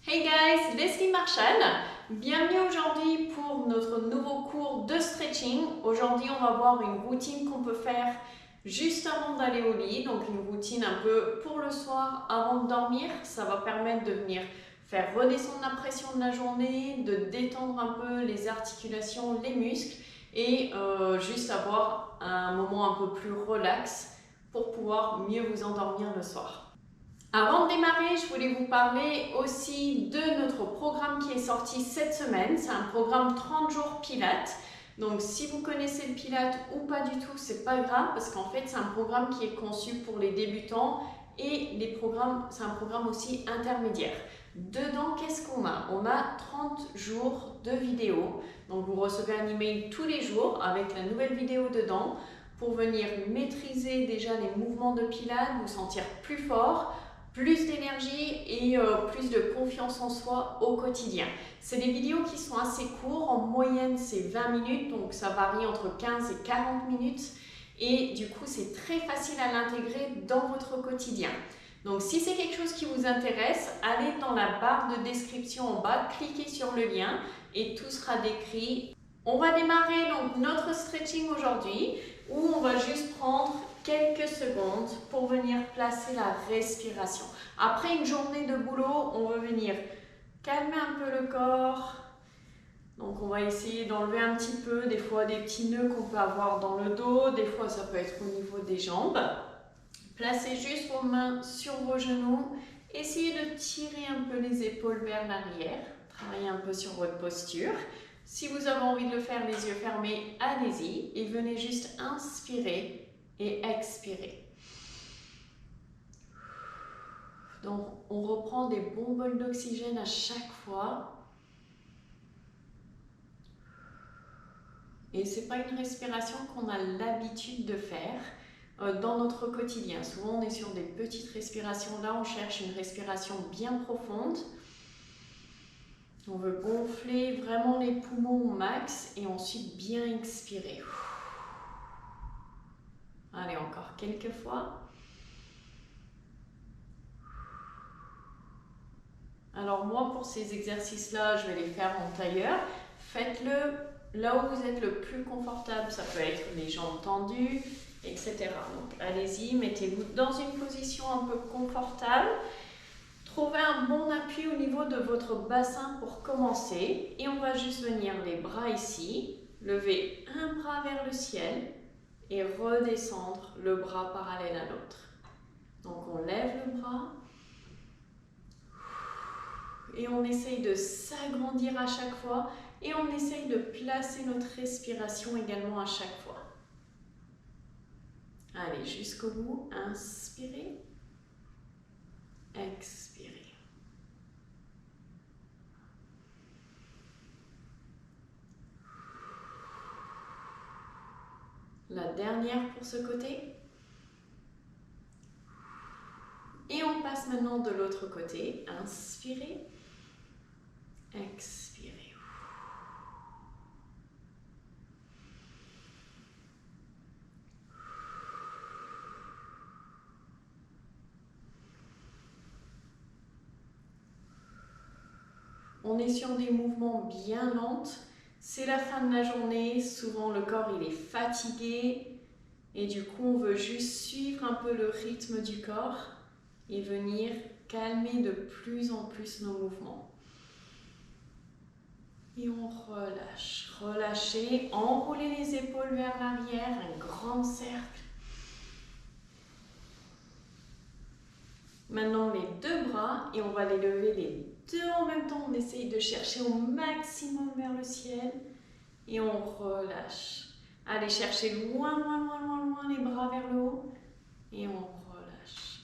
Hey guys, Leslie Marshall. Bienvenue aujourd'hui pour notre nouveau cours de stretching. Aujourd'hui, on va voir une routine qu'on peut faire juste avant d'aller au lit. Donc une routine un peu pour le soir avant de dormir. Ça va permettre de venir faire redescendre la pression de la journée, de détendre un peu les articulations, les muscles et juste avoir un moment un peu plus relax pour pouvoir mieux vous endormir le soir. Avant de démarrer, je voulais vous parler aussi de notre programme qui est sorti cette semaine. C'est un programme 30 jours Pilates. Donc si vous connaissez le Pilates ou pas du tout, c'est pas grave parce qu'en fait c'est un programme qui est conçu pour les débutants et c'est un programme aussi intermédiaire. Dedans, qu'est-ce qu'on a? On a 30 jours de vidéos. Donc vous recevez un email tous les jours avec la nouvelle vidéo dedans pour venir maîtriser déjà les mouvements de Pilates, vous sentir plus fort, plus d'énergie et plus de confiance en soi au quotidien. C'est des vidéos qui sont assez courtes, en moyenne c'est 20 minutes, donc ça varie entre 15 et 40 minutes et du coup c'est très facile à l'intégrer dans votre quotidien. Donc si c'est quelque chose qui vous intéresse, allez dans la barre de description en bas, cliquez sur le lien et tout sera décrit. On va démarrer donc notre stretching aujourd'hui où on va juste prendre quelques secondes pour venir placer la respiration. Après une journée de boulot, on va venir calmer un peu le corps. Donc on va essayer d'enlever un petit peu, des fois des petits nœuds qu'on peut avoir dans le dos, des fois ça peut être au niveau des jambes. Placez juste vos mains sur vos genoux. Essayez de tirer un peu les épaules vers l'arrière. Travaillez un peu sur votre posture. Si vous avez envie de le faire les yeux fermés, allez-y et venez juste inspirer et expirer. Donc on reprend des bons bols d'oxygène à chaque fois. Et ce n'est pas une respiration qu'on a l'habitude de faire dans notre quotidien. Souvent on est sur des petites respirations. Là on cherche une respiration bien profonde. On veut gonfler vraiment les poumons au max et ensuite bien expirer. Allez, encore quelques fois. Alors moi, pour ces exercices-là, je vais les faire en tailleur. Faites-le là où vous êtes le plus confortable. Ça peut être les jambes tendues, etc. Donc allez-y, mettez-vous dans une position un peu confortable. Trouvez un bon appui au niveau de votre bassin pour commencer. Et on va juste venir les bras ici, lever un bras vers le ciel et redescendre le bras parallèle à l'autre. Donc on lève le bras et on essaye de s'agrandir à chaque fois et on essaye de placer notre respiration également à chaque fois. Allez, jusqu'au bout, inspirez, expirez. La dernière pour ce côté. Et on passe maintenant de l'autre côté. Inspirez, expirez. On est sur des mouvements bien lents. C'est la fin de la journée. Souvent le corps il est fatigué. Et du coup on veut juste suivre un peu le rythme du corps et venir calmer de plus en plus nos mouvements. Et on relâche. Relâchez, enroulez les épaules vers l'arrière, un grand cercle. Maintenant les deux bras et on va les lever les deux en même temps. On essaye de chercher au maximum vers le ciel et on relâche. Allez chercher loin, loin, loin, loin, loin les bras vers le haut et on relâche.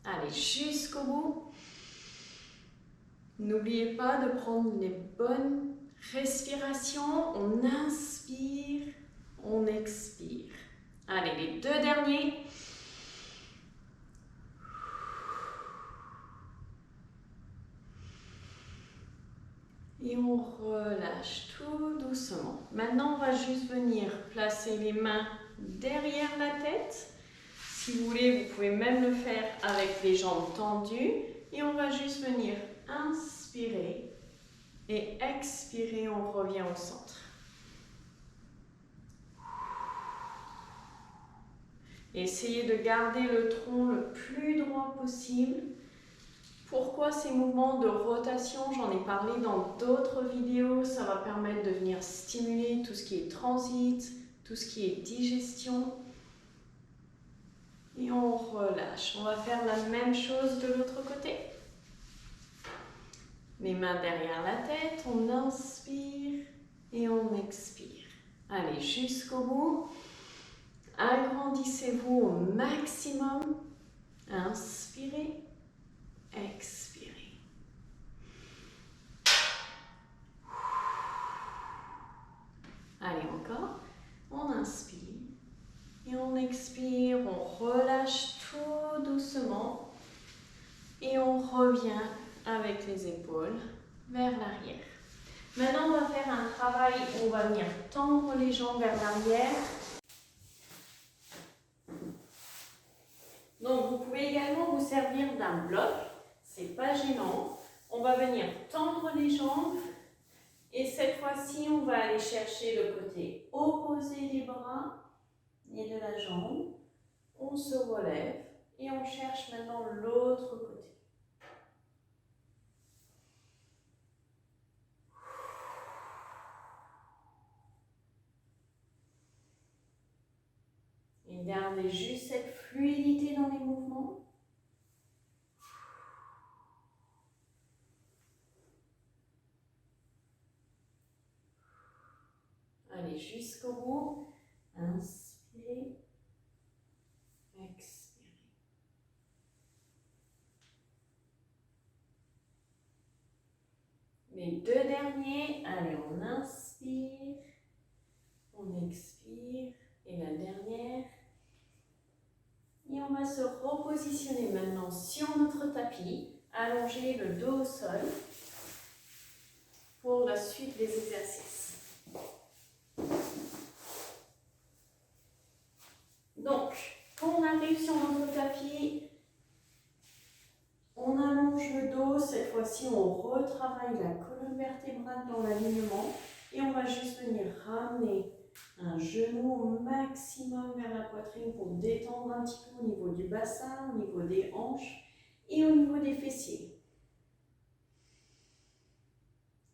Allez jusqu'au bout. N'oubliez pas de prendre les bonnes respirations. On inspire, on expire. Allez, les deux derniers. Et on relâche tout doucement. Maintenant, on va juste venir placer les mains derrière la tête. Si vous voulez, vous pouvez même le faire avec les jambes tendues. Et on va juste venir inspirer Et expirez, on revient au centre. Essayez de garder le tronc le plus droit possible. Pourquoi ces mouvements de rotation? J'en ai parlé dans d'autres vidéos. Ça va permettre de venir stimuler tout ce qui est transit, tout ce qui est digestion. Et on relâche. On va faire la même chose de l'autre côté. Les mains derrière la tête. On inspire et on expire. Allez, jusqu'au bout. Agrandissez-vous au maximum. Inspirez. Expirez. Allez, encore. On inspire et on expire. On relâche tout doucement et on revient avec les épaules vers l'arrière. Maintenant, on va faire un travail où on va venir tendre les jambes vers l'arrière. Donc, vous pouvez également vous servir d'un bloc. C'est pas gênant. On va venir tendre les jambes et cette fois-ci, on va aller chercher le côté opposé des bras et de la jambe. On se relève et on cherche maintenant l'autre côté. Et gardez juste cette fluidité dans les mouvements. Allez, jusqu'au bout. Inspirez. Expirez. Les deux derniers. Allez, on inspire. On expire. Et la dernière. Et on va se repositionner maintenant sur notre tapis. Allonger le dos au sol pour la suite des exercices. Donc, quand on arrive sur notre tapis, on allonge le dos. Cette fois-ci, on retravaille la colonne vertébrale dans l'alignement et on va juste venir ramener un genou au maximum vers la poitrine pour détendre un petit peu au niveau du bassin, au niveau des hanches et au niveau des fessiers.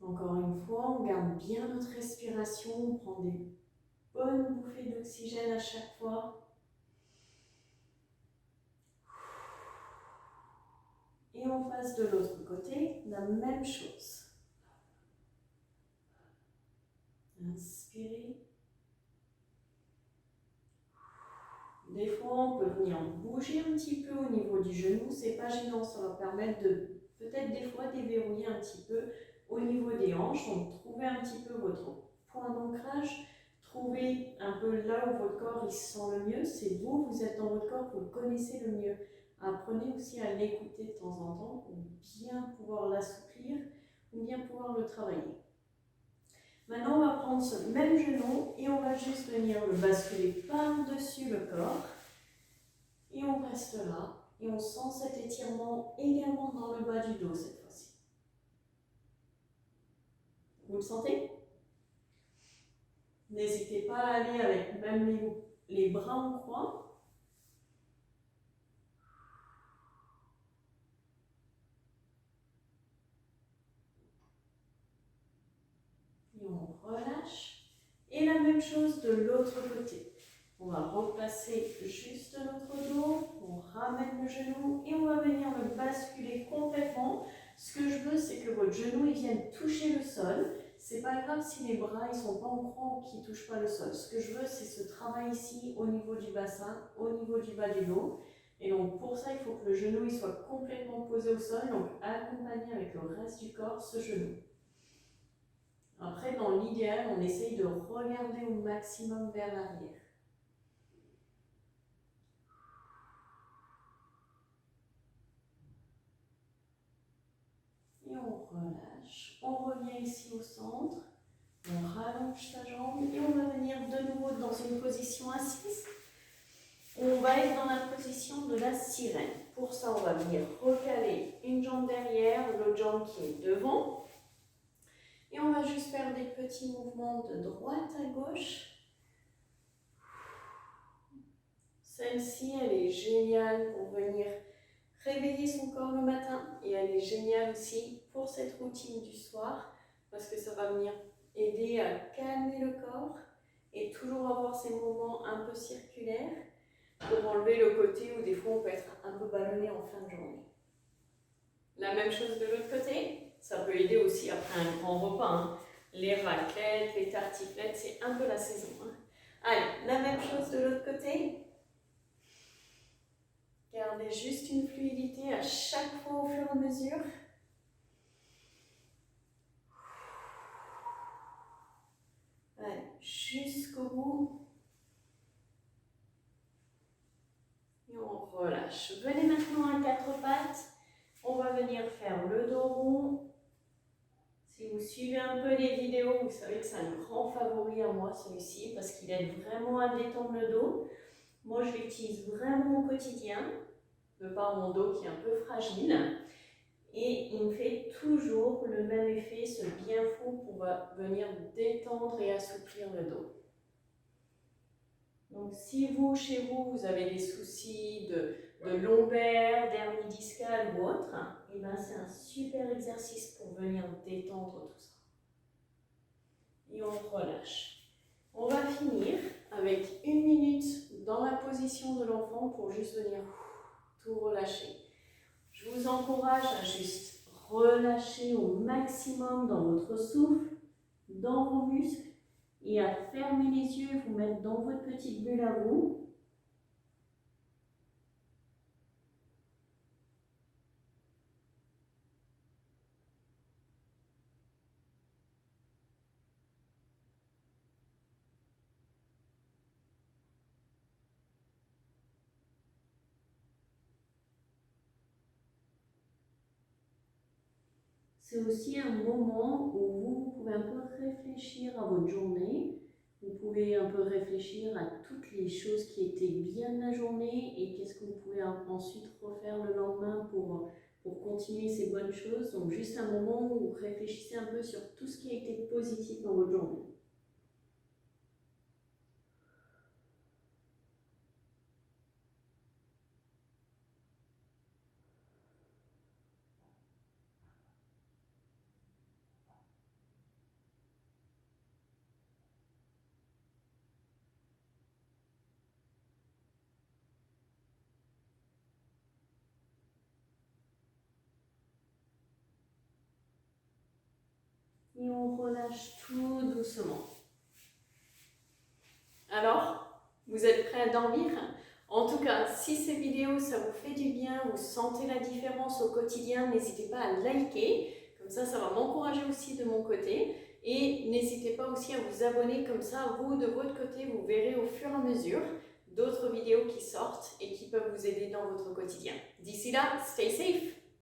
Encore une fois, on garde bien notre respiration, on prend des bonnes bouffées d'oxygène à chaque fois. Et on passe de l'autre côté, la même chose. Inspirez. Des fois, on peut venir bouger un petit peu au niveau du genou, c'est pas gênant, ça va permettre de peut-être des fois déverrouiller un petit peu au niveau des hanches. Donc, trouvez un petit peu votre point d'ancrage, trouvez un peu là où votre corps il se sent le mieux. C'est vous, vous êtes dans votre corps, vous le connaissez le mieux. Apprenez aussi à l'écouter de temps en temps pour bien pouvoir l'assouplir ou bien pouvoir le travailler. Maintenant, on va prendre ce même genou et on va juste venir le basculer par-dessus le corps. Et on reste là. Et on sent cet étirement également dans le bas du dos cette fois-ci. Vous le sentez? N'hésitez pas à aller avec même les bras en croix. Et on relâche. Et la même chose de l'autre côté. On va replacer juste notre dos, on ramène le genou et on va venir le basculer complètement. Ce que je veux, c'est que votre genou il vienne toucher le sol. C'est pas grave si les bras ils sont pas en croix ou qu'ils ne touchent pas le sol. Ce que je veux, c'est ce travail ici au niveau du bassin, au niveau du bas du dos. Et donc pour ça, il faut que le genou il soit complètement posé au sol, donc accompagné avec le reste du corps ce genou. Après, dans l'idéal, on essaye de regarder au maximum vers l'arrière. Et on relâche. On revient ici au centre. On rallonge sa jambe et on va venir de nouveau dans une position assise. On va être dans la position de la sirène. Pour ça, on va venir recaler une jambe derrière, l'autre jambe qui est devant. Et on va juste faire des petits mouvements de droite à gauche. Celle-ci, elle est géniale pour venir réveiller son corps le matin et elle est géniale aussi pour cette routine du soir parce que ça va venir aider à calmer le corps et toujours avoir ces moments un peu circulaires pour enlever le côté où des fois on peut être un peu ballonné en fin de journée. La même chose de l'autre côté, ça peut aider aussi après un grand repas. Hein. Les raclettes, les tartiflettes, c'est un peu la saison. Hein. Allez, la même chose de l'autre côté. Gardez juste une fluidité à chaque fois au fur et à mesure. Allez, jusqu'au bout. Et on relâche. Venez maintenant à quatre pattes. On va venir faire le dos rond. Si vous suivez un peu les vidéos, vous savez que c'est un grand favori à moi celui-ci parce qu'il aide vraiment à détendre le dos. Moi, je l'utilise vraiment au quotidien, de par mon dos qui est un peu fragile. Et il me fait toujours le même effet, ce bien fou pour venir détendre et assouplir le dos. Donc si vous, chez vous, vous avez des soucis de lombaire, d'hernie discale ou autre, et ben c'est un super exercice pour venir détendre tout ça. Et on relâche. On va finir avec 1 minute dans la position de l'enfant pour juste venir tout relâcher. Je vous encourage à juste relâcher au maximum dans votre souffle, dans vos muscles et à fermer les yeux, vous mettre dans votre petite bulle à vous. C'est aussi un moment où vous pouvez un peu réfléchir à votre journée. Vous pouvez un peu réfléchir à toutes les choses qui étaient bien de la journée et qu'est-ce que vous pouvez ensuite refaire le lendemain pour continuer ces bonnes choses. Donc juste un moment où vous réfléchissez un peu sur tout ce qui a été positif dans votre journée. Et on relâche tout doucement. Alors, vous êtes prêts à dormir? En tout cas, si ces vidéos, ça vous fait du bien, vous sentez la différence au quotidien, n'hésitez pas à liker. Comme ça va m'encourager aussi de mon côté. Et n'hésitez pas aussi à vous abonner, comme ça, vous, de votre côté, vous verrez au fur et à mesure d'autres vidéos qui sortent et qui peuvent vous aider dans votre quotidien. D'ici là, stay safe!